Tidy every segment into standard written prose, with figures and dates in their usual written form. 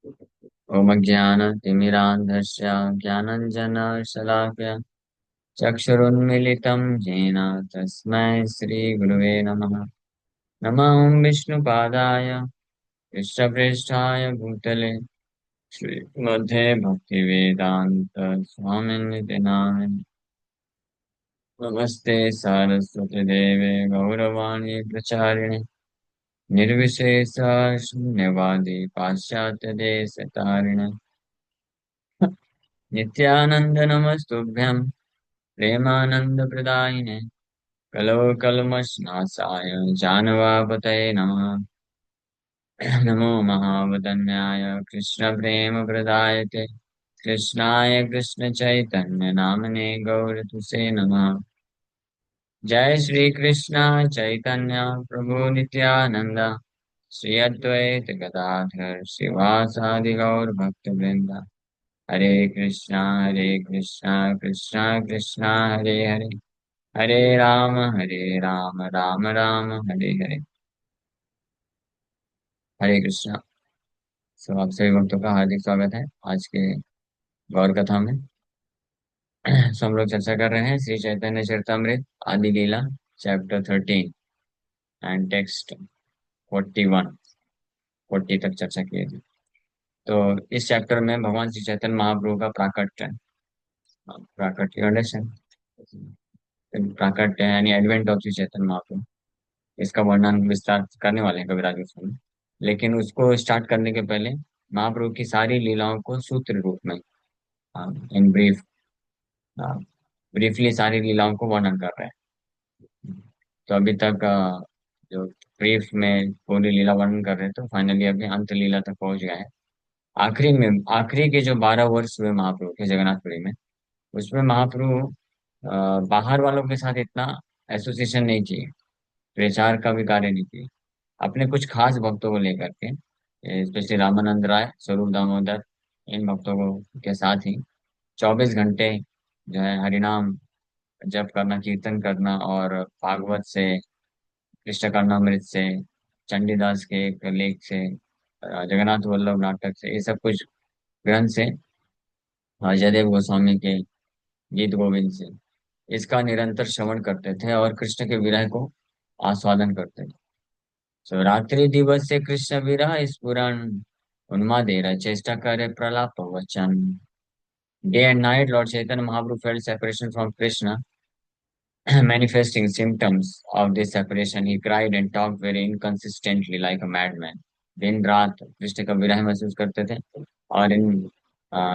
ओम ज्ञानतिमिरान्धस्य ज्ञानञ्जनशलाकया चक्षुरुन्मीलितं येन तस्मै श्रीगुरुवे नमः। नमः विष्णुपादाय कृष्णप्रेष्ठाय भूतले श्रीमते भक्तिवेदान्त स्वामिनिति नामिने। नमस्ते सारस्वती देवे गौरवाणी प्रचारिणे निर्विशेष शून्यवादी पाश्चात्य देश तारिणे नित्यानंद नमस्तुभ्यं प्रेमानंद प्रदायिने कलो कल्मषनाशाय जानवापतये नमः। नमो महावदन्याय कृष्ण प्रेम प्रदायते कृष्णाय कृष्ण चैतन्य नामने गौरतुसे नमः। जय श्री कृष्ण चैतन्य प्रभु नित्यानंद श्री अद्वैत गदाधर शिवासादि गौर भक्त वृंद। हरे कृष्णा कृष्णा कृष्णा हरे हरे हरे राम राम राम हरे हरे। हरे कृष्णा। सब आप सभी भक्तों का हार्दिक स्वागत है आज के गौर कथा में। हम लोग चर्चा कर रहे हैं श्री चैतन्य चरितमृत आदि लीला चैप्टर 13 एंड टेक्स्ट 41 40 तक चर्चा की थी। तो इस चैप्टर में भगवान श्री चैतन्य महाप्रभु का प्राकट्य, प्राकट्य अंडरस्टैंड, प्राकट्य यानी एडवेंट ऑफ श्री चैतन्य महाप्रभु, इसका वर्णन विस्तार करने वाले हैं कविराज गोस्वामी। लेकिन उसको स्टार्ट करने के पहले महाप्रभु की सारी लीलाओं को सूत्र रूप में, इन ब्रीफ, ब्रीफली सारी लीलाओं को वर्णन कर रहे हैं। तो अभी तक जो ब्रीफ में पूरी लीला वर्णन कर रहे थे, तो फाइनली अभी अंत लीला तक पहुंच गए हैं। आखिरी में, आखिरी के जो 12 वर्ष हुए महाप्रभु के जगन्नाथपुरी में, उसमें महाप्रभु बाहर वालों के साथ इतना एसोसिएशन नहीं किए, प्रचार का भी कार्य नहीं किए। अपने कुछ खास भक्तों को लेकर के, स्पेशली रामानंद राय, स्वरूप दामोदर, इन भक्तों को के साथ ही 24 घंटे जो है हरिनाम जप करना, कीर्तन करना, और भागवत से, कृष्ण कर्णामृत से, चंडीदास के एक लेख से, जगन्नाथ वल्लभ नाटक से, ये सब कुछ ग्रंथ से, जयदेव गोस्वामी के गीत गोविंद से इसका निरंतर श्रवण करते थे और कृष्ण के विरह को आस्वादन करते थे। सो रात्रि दिवस से कृष्ण विरह स्फुरन उन्मादेर चेष्टा करे प्रलाप वचन। Day and night, Lord Chaitanya Mahaprabhu felt separation from Krishna. Manifesting symptoms of this separation, he cried and talked very inconsistently like a madman. दिन रात कृष्ण का विरह महसूस करते थे और इन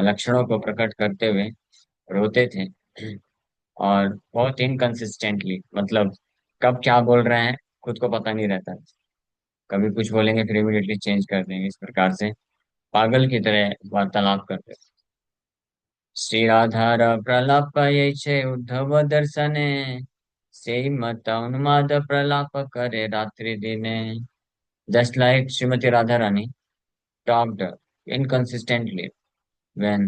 लक्षणों को प्रकट करते हुए रोते थे, और बहुत इनकंसिस्टेंटली, मतलब कब क्या बोल रहे हैं खुद को पता नहीं रहता। कभी कुछ बोलेंगे फिर इमीडिएटली चेंज कर देंगे, इस प्रकार से पागल की तरह वार्तालाप करते थे। श्री राधार प्रलापये छे उद्धव दर्शने से मत उन्माद प्रलाप करे रात्रि दिने। Just like Shrimati Radha Rani talked inconsistently when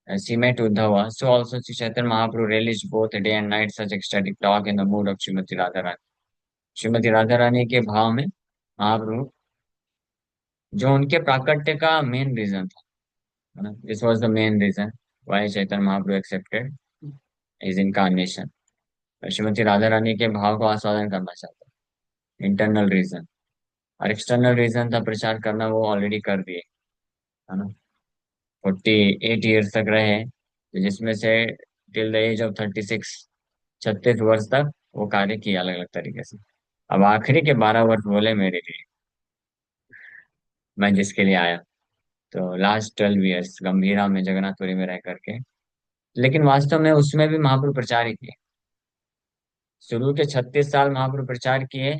she met Uddhava, so also Sri Chaitanya Mahaprabhu relished both day and night such ecstatic talk in the mood of Srimati Radharani. Shrimati Radha Rani के भाव में महाप्रभु, जो उनके प्राकट्य का मेन रीजन था, this was the main reason why Chaitanya Mahaprabhu accepted is incarnation. Shrimati Radha Rani के भाव को आस्वादन करना चाहता, इंटरनल रीजन। और एक्सटर्नल रीजन था प्रचार करना, वो ऑलरेडी कर दिए, है ना। 48 ईयर्स तक रहे, तो जिसमें से टिल द एज ऑफ 36, 36 वर्ष तक वो कार्य किया अलग अलग तरीके से। अब आखिरी के 12 वर्ष बोले मेरे लिए, मैं जिसके लिए आया। तो लास्ट 12 ईयर्स गंभीरा में जगन्नाथपुरी में रह करके, लेकिन वास्तव में उसमें भी महाप्रभु प्रचार ही किए। शुरू के 36 साल महाप्रभु प्रचार किए,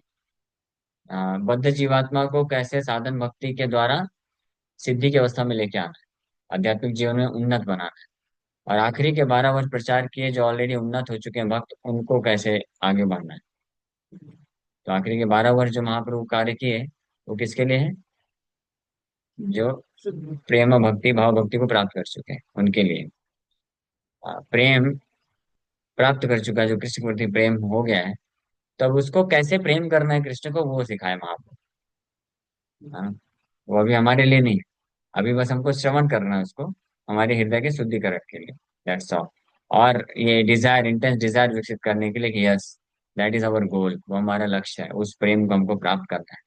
बद्ध जीवात्मा को कैसे साधन भक्ति के द्वारा सिद्धि की अवस्था में लेके आना है, आध्यात्मिक जीवन में उन्नत बनाना है। और आखिरी के 12 वर्ष प्रचार किए, जो ऑलरेडी उन्नत हो चुके हैं भक्त, उनको कैसे आगे बढ़ना है। तो आखिरी के 12 वर्ष जो महाप्रभु कार्य किए, वो किसके लिए है? जो प्रेम भक्ति भाव भक्ति को प्राप्त कर चुके हैं उनके लिए। प्रेम प्राप्त कर चुका है, जो कृष्ण के प्रति प्रेम हो गया है, तब उसको कैसे प्रेम करना है कृष्ण को, वो सिखाए महाप्रभु। हाँ, वो अभी हमारे लिए नहीं, अभी बस हमको श्रवण करना है उसको, हमारे हृदय के शुद्धिकरण के लिए। That's all. और ये डिजायर, इंटेंस डिजायर विकसित करने के लिए कि यस, दैट इज अवर गोल, वो हमारा लक्ष्य है, उस प्रेम को हमको प्राप्त करना है।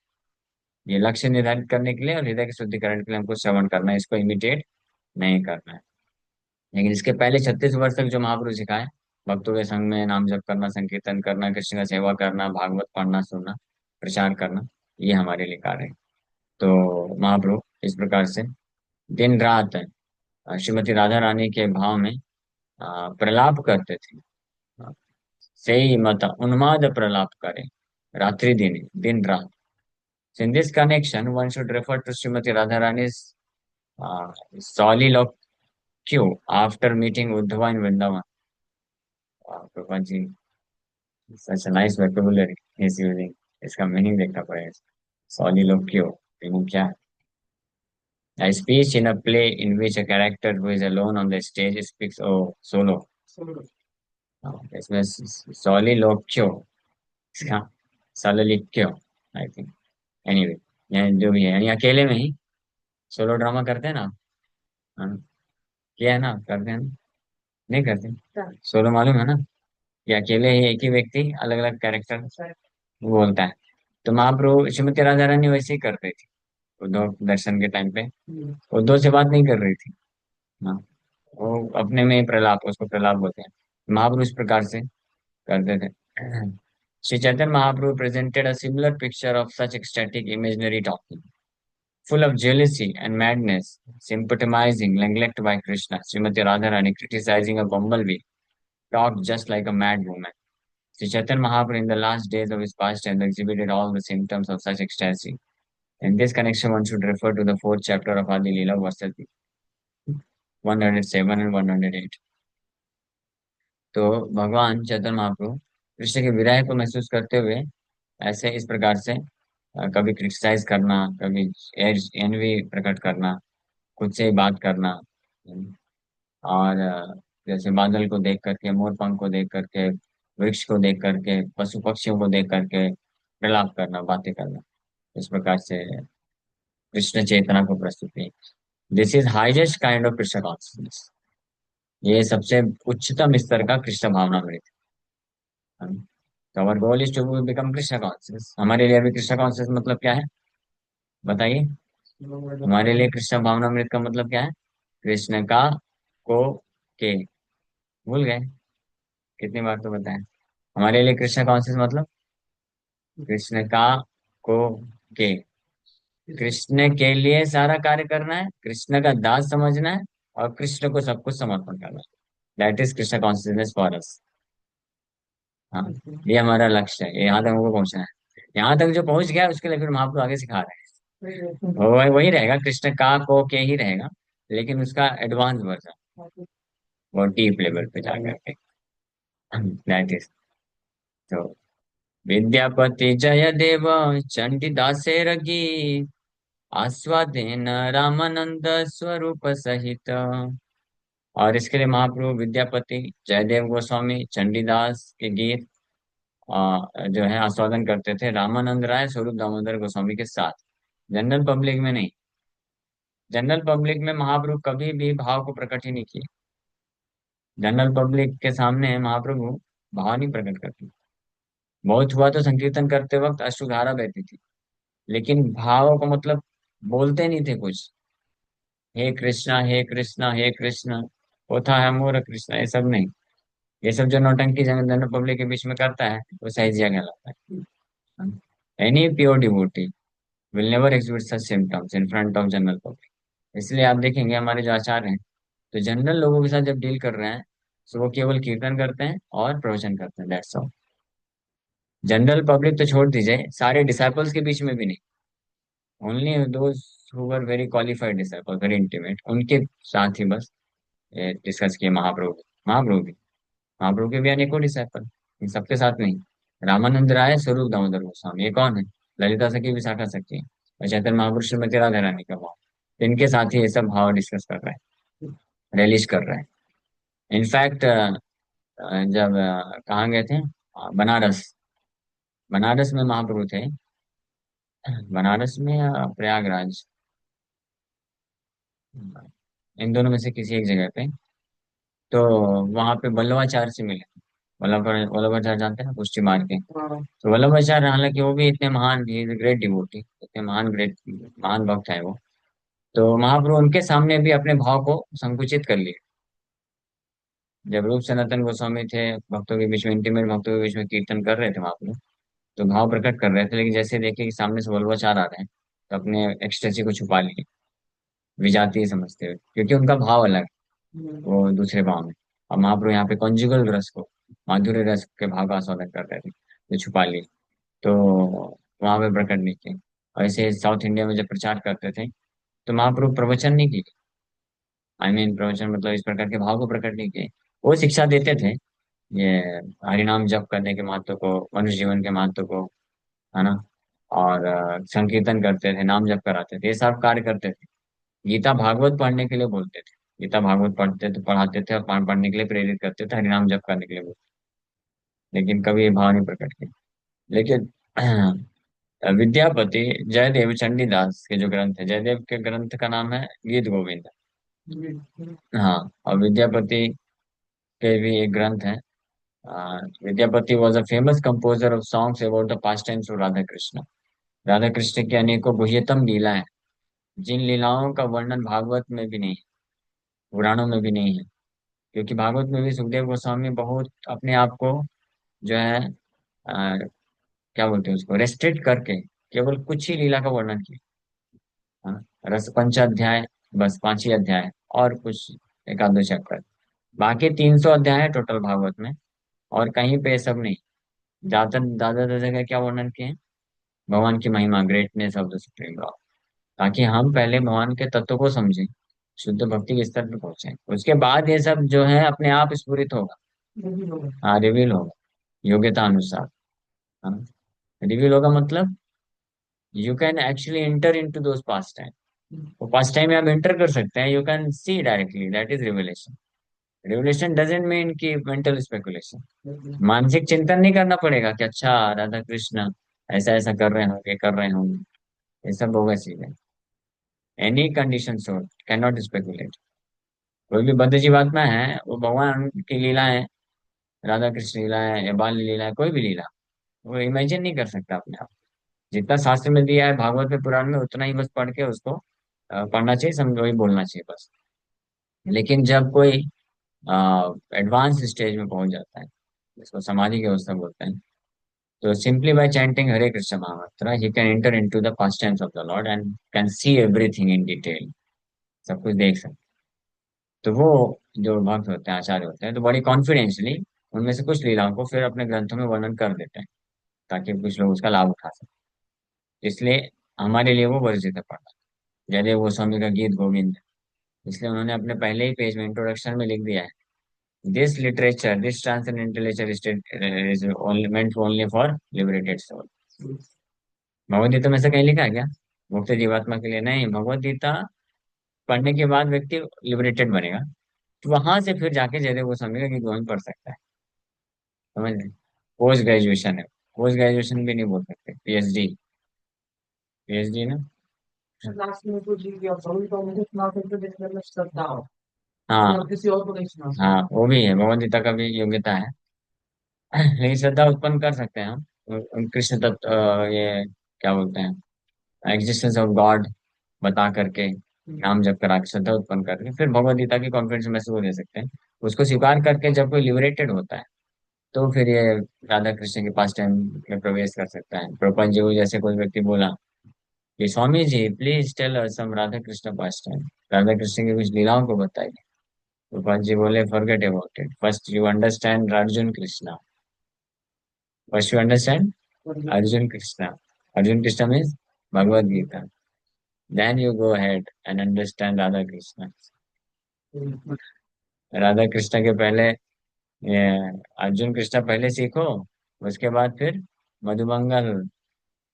ये लक्ष्य निर्धारित करने के लिए और हृदय के शुद्धिकरण के लिए हमको श्रवण करना है, इसको इमिटेट नहीं करना है। लेकिन इसके पहले 36 वर्ष तक जो महापुरुष सिखाए, भक्तों के संग में नाम जप करना, संकीर्तन करना, कृष्ण का सेवा करना, भागवत पढ़ना सुनना, प्रचार करना, ये हमारे लिए कार्य है। तो महाप्रभु इस प्रकार से दिन रात श्रीमती राधा रानी के भाव में प्रलाप करते थे। से ही मत उन्माद प्रलाप करे, रात्रि दिन, दिन रात। So in this connection, one should refer to Srimati Radharani's soliloquy after meeting Uddhava in Vrindavan. Prabhupada ji, such a nice vocabulary he is using. इसका मीनिंग देखना पड़ेगा। Soliloquy मीनिंग क्या है? A speech in a play in which a character who is alone on the stage speaks, oh solo, इसमें soliloquy, इसका soliloquy, I think. Anyway, जो भी है, यानी अकेले में ही सोलो ड्रामा करते हैं ना। हाँ, किया है ना, करते हैं ना? नहीं करते? सोलो मालूम है ना, कि अकेले ही एक ही व्यक्ति अलग अलग कैरेक्टर बोलता है। तो महाप्रभु श्रीमती राधा रानी वैसे ही करते थी उद्धव दर्शन के टाइम पे। उद्धव से बात नहीं कर रही थी। हाँ, वो अपने में ही प्रलाप, उसको प्रलाप बोलते हैं। महाप्रभु इस प्रकार से करते थे। Shri Chaitanya Mahaprabhu presented a similar picture of such ecstatic imaginary talking, full of jealousy and madness, symptomizing neglect by Krishna. Srimati Radharani criticizing a bumblebee, talked just like a mad woman. Sri Chaitanya Mahaprabhu in the last days of his pastime exhibited all the symptoms of such ecstasy. In this connection, one should refer to the fourth chapter of Adi Leela, verses 107 and 108. तो भगवान चैतन्य महाप्रभु कृष्ण के विरह को महसूस करते हुए ऐसे इस प्रकार से कभी क्रिटिसाइज करना, कभी एनवी प्रकट करना, खुद से ही बात करना, और जैसे बादल को देख करके, मोर पंख को देख करके, वृक्ष को देख करके, पशु पक्षियों को देख करके प्रलाप करना, बातें करना, इस प्रकार से कृष्ण चेतना को प्रस्तुति। This is highest kind of Krishna consciousness. ये सबसे उच्चतम स्तर का कृष्ण भावना मृत। तो our goal is to become Krishna conscious. हमारे लिए अभी कृष्ण कॉन्शियस मतलब क्या है, बताइए? हमारे लिए कृष्ण भावनामृत का मतलब क्या है? कृष्ण का को के, भूल गए? कितनी बार तो बताएं। हमारे लिए कृष्ण कॉन्शियस मतलब कृष्ण का को के, कृष्ण के लिए सारा कार्य करना है, कृष्ण का दास समझना है, और कृष्ण को सब कुछ समर्पण करना है। That is Krishna consciousness for us. हाँ, ये हमारा लक्ष्य है, यहाँ तक हमको पहुंचना है। यहाँ तक जो पहुंच गया उसके लिए फिर महाप्रभु आगे सिखा रहे हैं। वही रहेगा, कृष्ण का को के ही रहेगा, लेकिन उसका एडवांस वर्जन, बहुत डीप लेवल पे जाकर के। That is. तो विद्यापति जय देव चंडीदासेर गीत, आस्वादेन रामानंद स्वरूप सहित। और इसके लिए महाप्रभु विद्यापति जयदेव गोस्वामी चंडीदास के गीत जो है आस्वादन करते थे रामानंद राय स्वरूप दामोदर गोस्वामी के साथ, जनरल पब्लिक में नहीं। जनरल पब्लिक में महाप्रभु कभी भी भाव को प्रकट ही नहीं किए। जनरल पब्लिक के सामने महाप्रभु भाव नहीं प्रकट करते। बहुत हुआ तो संकीर्तन करते वक्त अश्रुधारा बहती थी, लेकिन भाव का मतलब बोलते नहीं थे कुछ। हे कृष्णा, हे कृष्णा, हे कृष्णा, होता है मोर कृष्णा, ये सब नहीं। ये सब जो नौटंकी जनरल पब्लिक के बीच में करता है वो सही कहलाता है। Any pure devotee will never exhibit such symptoms in front of general public. इसलिए आप देखेंगे हमारे जो आचार्य हैं, तो जनरल लोगों के साथ जब डील कर रहे हैं, तो वो केवल कीर्तन करते हैं और प्रवचन करते हैं, दैट्स ऑल। जनरल पब्लिक तो छोड़ दीजिए, सारे डिसाइपल्स के बीच में भी नहीं। Only those who were very qualified disciple, very intimate, उनके साथ ही बस डिस्कस किए महाप्रभु। महाप्रभु भी, महाप्रभु के भी अनेकों डिसाइपल, इन सबके साथ नहीं। रामानंद राय स्वरूप दामोदर गोस्वामी, ये कौन है? ललिता सखी विशाखा सखी और चैतन्य महापुरुष श्रीमती राधा रानी का भाव, इनके साथ ही ये सब भाव डिस्कस कर रहा है, रिलीज कर रहा है। इनफैक्ट जब कहाँ गए थे, बनारस। बनारस में महाप्रभु थे, बनारस में या प्रयागराज, इन दोनों में से किसी एक जगह पे। तो वहां पे वल्लभाचार्य से मिले। वल्लभाचार्य जानते हैं ना, पुष्टि मार के। तो वल्लभाचार्य, हालांकि वो भी इतने महान, ग्रेट डिवोटी, इतने महान, ग्रेट महान भक्त है वो। तो महाप्रभु उनके सामने भी अपने भाव को संकुचित कर लिए। जब रूप सनातन गोस्वामी थे, भक्तों के बीच में, इंटीमेट भक्तों के बीच में कीर्तन कर रहे थे महाप्रभु, तो भाव प्रकट कर रहे थे, लेकिन जैसे देखे कि सामने से वल्लभाचार्य आ रहे हैं, तो अपने एक्सटेसी को छुपा लिए, विजातीय समझते हुए, क्योंकि उनका भाव अलग है, वो दूसरे भाव में। अब महाप्रभु यहाँ पे कॉन्जुगल रस को, माधुर्य रस के भाव का आस्वादन कर रहे थे, तो छुपा लिए। तो वहां पे प्रकट नहीं किए। और ऐसे साउथ इंडिया में जब प्रचार करते थे, तो महाप्रभु प्रवचन नहीं किए। प्रवचन मतलब इस प्रकार के भाव को प्रकट नहीं किए। वो शिक्षा देते थे, ये हरिनाम जप करने के महत्व को, मनुष्य जीवन के महत्व को, है ना। और संकीर्तन करते थे, नाम जप कराते थे, ये सब कार्य करते थे। गीता भागवत पढ़ने के लिए बोलते थे। गीता भागवत पढ़ते थे, पढ़ाते थे, और पढ़ने के लिए प्रेरित करते थे, हरिनाम जप करने के लिए बोलते। लेकिन कभी ये भाव नहीं प्रकट किए। लेकिन विद्यापति जयदेव चंडीदास के जो ग्रंथ है, जयदेव के ग्रंथ का नाम है गीत गोविंद। हाँ, और विद्यापति के भी एक ग्रंथ है। Vidyapati was a famous composer of songs about the past times of Radha Krishna. Radha Krishna की अनेकों गुह्यतम लीला है, जिन लीलाओं का वर्णन भागवत में भी नहीं है, पुराणों में भी नहीं है। क्योंकि भागवत में भी सुखदेव गोस्वामी बहुत अपने आप को, जो है, क्या बोलते हैं उसको, रेस्ट्रिक्ट करके केवल कुछ ही लीला का वर्णन किया। हाँ, रस पंचाध्याय, बस 5 ही अध्याय, और कुछ एक आध दो चैप्टर। बाकी 300 अध्याय है टोटल भागवत में, और कहीं पे ये सब नहीं। ज्यादा ज्यादा जगह क्या वर्णन किए हैं, भगवान की महिमा, greatness of the supreme Lord, ताकि हम पहले भगवान के तत्व को समझें, शुद्ध भक्ति के स्तर पे पहुंचे, उसके बाद ये सब जो है अपने आप स्फुरित होगा। हाँ, रिवील होगा, योग्यता अनुसार, है ना। रिवील होगा मतलब you can actually enter in to those pastime. वो पास टाइम में आप एंटर कर सकते हैं, you can see directly, that is revelation. Revelation doesn't mean कि मेंटल स्पेकुलेशन, मानसिक चिंतन नहीं करना पड़ेगा कि अच्छा राधा कृष्ण ऐसा ऐसा कर रहे होंगे, कर रहे होंगे। ये सब होगा चीजें। Any condition so can not speculate. कोई भी बद्ध जीवात्मा है, वो भगवान की लीला है, राधा कृष्ण लीला है या बाल लीला है, कोई भी लीला, वो इमेजिन नहीं कर सकता अपने आप। जितना शास्त्र में दिया है, भागवत में, पुराण में, उतना ही बस पढ़ के उसको पढ़ना चाहिए, समझो ही बोलना चाहिए बस। लेकिन जब कोई एडवांस स्टेज में पहुंच जाता है, जिसको समाधि की अवस्था बोलते हैं, तो सिंपली बाय चैंटिंग हरे कृष्ण महामंत्र he can enter into the past times of the Lord and can see everything in detail. सब कुछ देख सकते। तो वो जो भक्त होते हैं, आचार्य होते हैं, तो बड़ी कॉन्फिडेंशली उनमें से कुछ लीलाओं को फिर अपने ग्रंथों में वर्णन कर देते हैं, ताकि कुछ लोग उसका लाभ उठा सकें। इसलिए हमारे लिए वो वर्जित है पढ़ना। जयदेव गोस्वामी का गीत गोविंद, इसलिए उन्होंने अपने पहले ही पेज में इंट्रोडक्शन में लिख दिया है, this literature, this transcendental literature is only meant only for liberated soul. Bhagavad Gita में से कहीं लिखा है क्या मुक्त जीवात्मा के लिए? नहीं, भगवद गीता पढ़ने के बाद व्यक्ति लिबरेटेड बनेगा, तो वहां से फिर जाके जयदेव गोस्वामी का गीत गोविंद पढ़ सकता है। समझ रहे? पोस्ट ग्रेजुएशन है। पोस्ट ग्रेजुएशन भी नहीं बोल सकते, पीएचडी। पीएचडी ना। लास्ट में कुछ भी आप सभी को मुझे सुना सकते देखने में श्रद्धा हो, हाँ, और किसी और को नहीं सुना हाँ, सकते। वो भी है, भगवद गीता का भी योग्यता है। लेकिन श्रद्धा उत्पन्न कर सकते हैं हम। कृष्ण तत्व, ये क्या बोलते हैं, एग्जिस्टेंस ऑफ गॉड बता करके, नाम जप करा के, श्रद्धा उत्पन्न करके, फिर भगवद गीता की कॉन्फिडेंस मैसेज को दे सकते हैं। उसको स्वीकार करके जब कोई लिबरेटेड होता है, तो फिर ये राधा कृष्ण के पास टाइम में प्रवेश कर सकता है। प्रपंच जी को जैसे कोई व्यक्ति बोला कि Swami ji please tell us some Radha Krishna pastime, Radha Krishna की कुछ लीलाओं को बताइए। प्रपंच जी बोले forget about it, first you understand Arjun Krishna. First you understand Arjun Krishna. Arjun Krishna means Bhagavad Gita. Then you go ahead and understand Radha Krishna. Radha Krishna के पहले, ये अर्जुन कृष्ण पहले सीखो, उसके बाद फिर मधुमंगल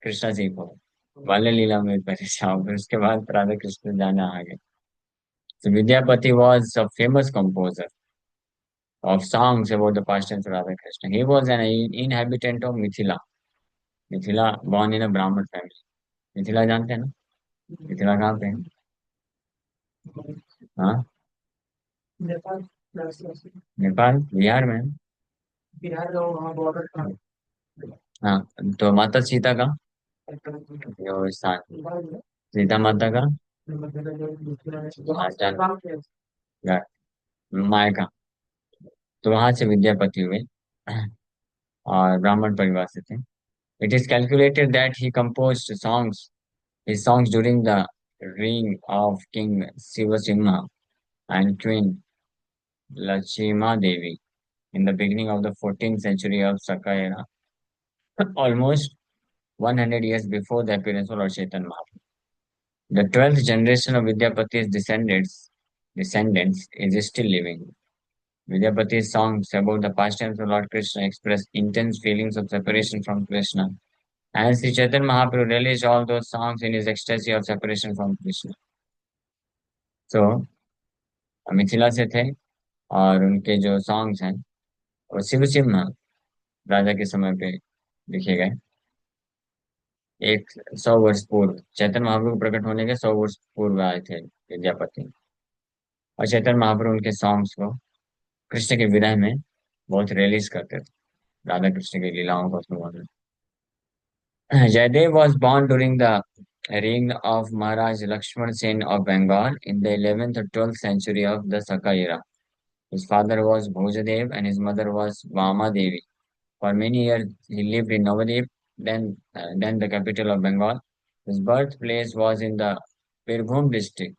कृष्ण सीखो, बाल्य लीला में पहले जाओ, फिर उसके बाद राधा कृष्ण जाना आगे। So Vidyapati was a famous composer of songs about the pastimes of Radha Krishna. He was an inhabitant of Mithila. Mithila, born in a Brahmin family. Mithila जानते हैं ना? मिथिला कहाँ पे है? हाँ। नेपाल प्लस नेपाल बिहार में है। बिहार का वहाँ बॉर्डर था। हाँ। तो माता सीता का जो स्थान, सीता माता का जन्म, मायका। तो वहां से विद्यापति हुए और ब्राह्मण परिवार से थे। It is calculated that he composed his songs during the reign of King Sivasimha and Queen Lachima Devi in the beginning of the 14th century of Saka era, almost 100 years before the appearance of Lord Chaitanya Mahaprabhu. The 12th generation of Vidyapati's descendants is still living. Vidyapati's songs about the pastimes of Lord Krishna express intense feelings of separation from Krishna. And Sri Chaitanya Mahaprabhu relished all those songs in his ecstasy of separation from Krishna. So, Mithila से थे और उनके जो songs हैं वो शिव सिम्हा राजा के समय पे लिखे गए। 100 वर्ष पूर्व, चैतन्य महाप्रभु प्रकट होने के 100 वर्ष पूर्व आए थे विद्यापति। और चैतन्य महाप्रभु उनके सॉन्ग्स को कृष्ण के विरह में बहुत रिलीज करते थे, राधा कृष्ण की लीलाओं को सुनवाते थे। Jaydev was born during the reign of Maharaj Lakshman Sen of Bengal in the 11th or 12th century of the Saka era. His father was Bhojadev and his mother was Vama Devi. For many years, he lived in Navadip, then the capital of Bengal. His birthplace was in the Birbhum district,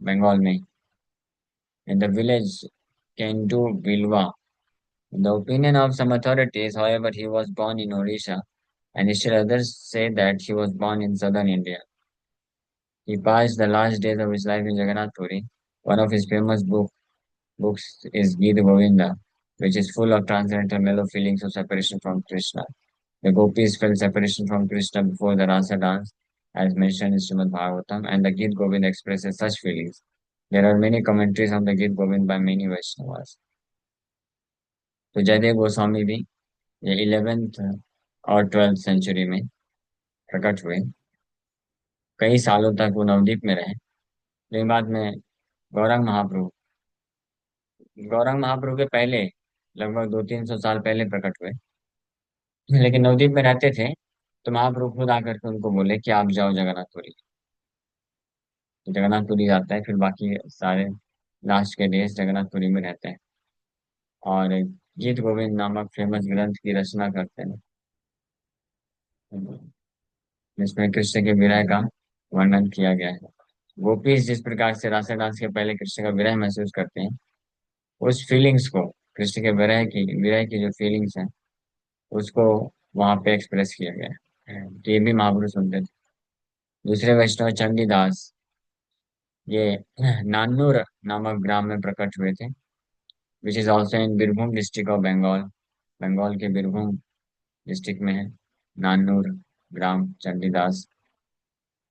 Bengal में, in the village Kendu Bilwa. In the opinion of some authorities, however, he was born in Odisha, and still others say that he was born in southern India. He passed the last days of his life in Jagannath Puri. One of his famous books is Gita Govinda, which is full of transcendental mellow feelings of separation from Krishna. The gopis felt separation from Krishna before the Rasa dance, as mentioned in Srimad Bhagavatam, and the Gita Govind expresses such feelings. There are many commentaries on the Gita Govind by many Vaishnavas. तो जयदेव गोस्वामी भी ये 11th और 12th century में प्रकट हुए। कई सालों तक वो नवद्वीप में रहे, लेकिन बाद में गौरांग महाप्रभु गौरांग महाप्रभु के पहले लगभग 200-300 साल पहले प्रकट हुए, लेकिन नवद्वीप में रहते थे। तो महाप्रभु खुद आकर के उनको बोले कि आप जाओ जगन्नाथपुरी। तो जगन्नाथपुरी जाता है, फिर बाकी सारे लास्ट के डेज जगन्नाथपुरी में रहते हैं और गीत गोविंद नामक फेमस ग्रंथ की रचना करते हैं, जिसमें कृष्ण के विरह का वर्णन किया गया है। गोपीज जिस प्रकार से रासा डांस के पहले कृष्ण का विरह महसूस करते हैं, उस फीलिंग्स को, कृष्ण के विरह की जो फीलिंग्स हैं, उसको वहां पे एक्सप्रेस किया गया है। तो ये भी महापुरुष सुनते थे। दूसरे वैष्णव चंडीदास, ये नान्नूर नामक ग्राम में प्रकट हुए थे, which is also in Birbhum district of Bengal. Bengal के बीरभूम डिस्ट्रिक्ट में है नान्नूर ग्राम Chandidas.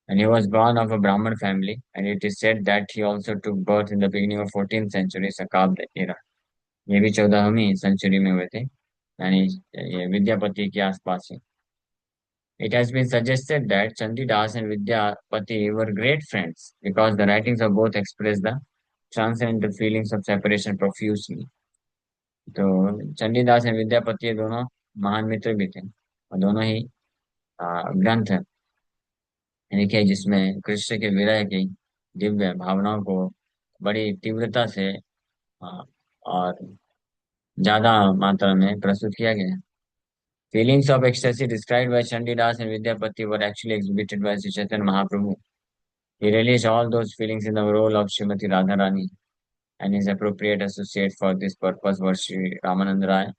And he was born of a Brahmin family, and it is said that he also took birth in the beginning of 14th century Sakabd era. ये भी 14वीं century में हुए थे, यानी ये विद्यापति के आसपास है। It has been suggested that Chandidas and Vidyapati were great friends because the writings of both express the transcendental feelings of separation profusely. तो चंडीदास एंड विद्यापति ये दोनों महान मित्र भी थे, और दोनों ही ग्रंथ लिखे जिसमें कृष्ण के विरह की दिव्य भावनाओं को बड़ी तीव्रता से आ, और ज्यादा मात्रा में प्रस्तुत किया गया है। Feelings of ecstasy described by Chandidas and Vidyapati were actually exhibited by Sri Chaitanya Mahaprabhu. He relished all those feelings in the role of Srimati Radharani, and his appropriate associate for this purpose was Sri Ramananda Rai,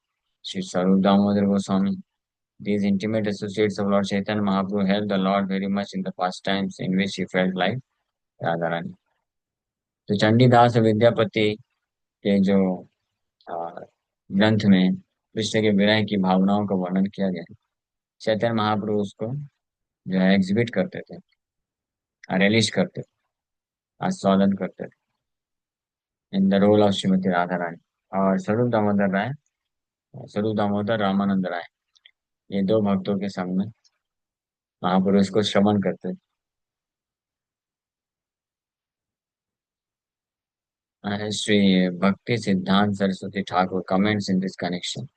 Sri Sarup Damodar Goswami. These intimate associates of Lord Chaitanya Mahaprabhu helped the Lord very much in the pastimes in which he felt like Radharani. तो चंडीदास और विद्यापति के जो आ, ग्रंथ में कृष्ण के विरह की भावनाओं का वर्णन किया गया है, चैतन्य महाप्रभु उसको जो है एग्जिबिट करते थे, रिलीज करते थे, आस्वादन करते थे in the role of Shrimati Radha Rani. और स्वरूप दामोदर रामानंद राय, ये दो भक्तों के सामने महापुरुष को श्रवण करते थे। Sri Bhakti Siddhant Saraswati Thakur comments in this connection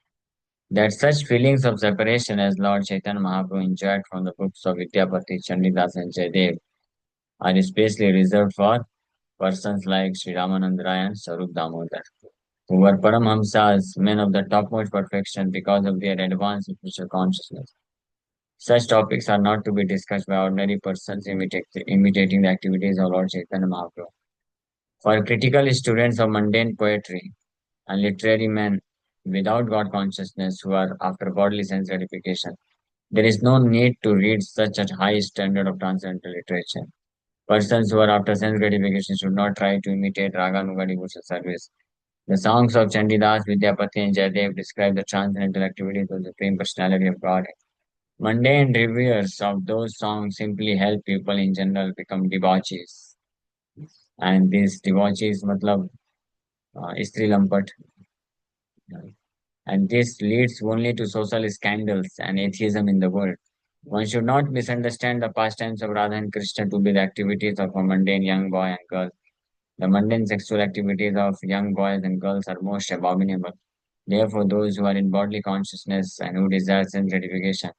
that such feelings of separation as Lord Chaitanya Mahaprabhu enjoyed from the books of Vidyapati, Chandidas, and Jaydev are especially reserved for persons like Sri Ramanand Rai and Sarup Damodar, who were Paramhamsas, men of the topmost perfection because of their advanced spiritual consciousness. Such topics are not to be discussed by ordinary persons imitating the activities of Lord Chaitanya Mahaprabhu. For critical students of mundane poetry and literary men without God consciousness who are after godly sense gratification, there is no need to read such a high standard of transcendental literature. Persons who are after sense gratification should not try to imitate Raganuga devotional service. The songs of Chandidas, Vidyapati, and Jayadev describe the transcendental activities of the Supreme Personality of God. Mundane reviewers of those songs simply help people in general become debauchees. And these debauchees, matlab, istri lampat. And this leads only to social scandals and atheism in the world. One should not misunderstand the pastimes of Radha and Krishna to be the activities of a mundane young boy and girl. The mundane sexual activities of young boys and girls are most abominable. Therefore, those who are in bodily consciousness and who desire sense gratification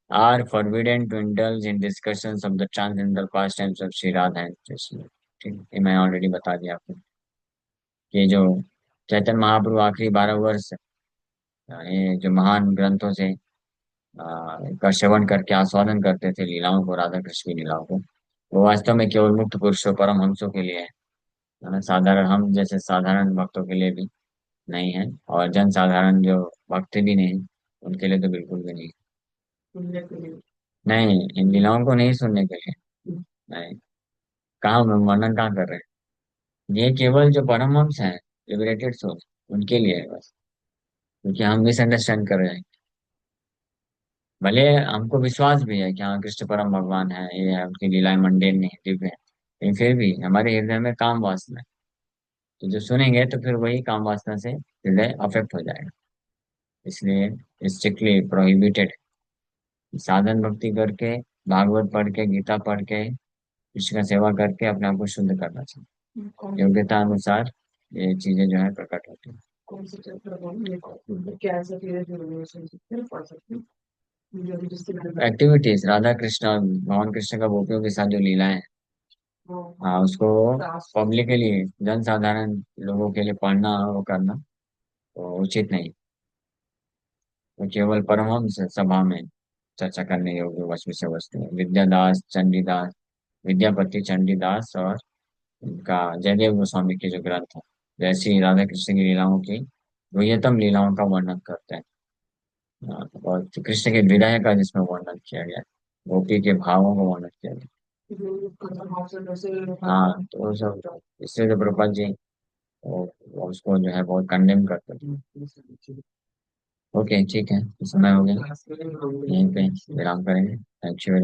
are forbidden to indulge in discussions of the transcendental pastimes of Sri Radha and Krishna. ठीक है, ये मैं already बता दिया आपको कि जो चैतन्य महाप्रभु आखिरी 12 वर्ष ये जो महान ग्रंथों से का श्रवण करके आस्वादन करते थे लीलाओं को, राधा कृष्ण की लीलाओं को, वो वास्तव में केवल मुक्त पुरुषों परम हंसों के लिए है ना, साधारण हम जैसे साधारण भक्तों के लिए भी नहीं है, और जन साधारण जो भक्त भी नहीं, उनके लिए तो बिल्कुल भी नहीं। नहीं, इन लीलाओं को नहीं सुनने के लिए नहीं। कहाँ हम वर्णन कहाँ कर रहे हैं, ये केवल जो परमहंस हैं, लिबरेटेड सोल, उनके लिए है बस, क्योंकि हम मिसअंडरस्टैंड कर रहे हैं। भले हमको विश्वास भी है कि हाँ कृष्ण परम भगवान है, ये है, उनकी लीलाएं मंडेन नहीं दिव्य है, लेकिन फिर भी हमारे हृदय में काम वासना है। तो जो सुनेंगे तो फिर वही काम वासना से हृदय अफेक्ट हो जाएगा। इसलिए स्ट्रिक्टली प्रोहिबिटेड। साधन भक्ति करके, भागवत पढ़ के, गीता पढ़ के, कृष्ण का सेवा करके अपने आप को शुद्ध करना चाहिए। योग्यता अनुसार ये चीजें जो है प्रकट होती हैं। कौन सी क्या ऐसा चीजें जो रिलेशनशिप में पढ़ सकते हैं? एक्टिविटीज राधा कृष्ण और भगवान कृष्ण का गोपियों के साथ जो लीलाएं हैं, हाँ उसको पब्लिकली जन साधारण लोगों के लिए पढ़ना वो करना तो उचित नहीं। तो केवल परमहंस सभा में चर्चा करने योग्य विषय वस्तु है। विद्यादास, चंडीदास, विद्यापति, चंडीदास और उनका जयदेव गोस्वामी के जो ग्रंथ है, जैसी राधा कृष्ण की लीलाओं की गुह्यतम लीलाओं का वर्णन करते हैं। और कृष्ण के विरह का जिसमें वर्णन किया गया है, गोपी के भावों को वर्णन किया गया। हाँ तो वो सब इससे जो प्रभुपाद जी वो उसको जो है बहुत कंडेम करते थे। ओके ठीक है, तो समय हो गया, यहीं पे विराम करेंगे। Thank you.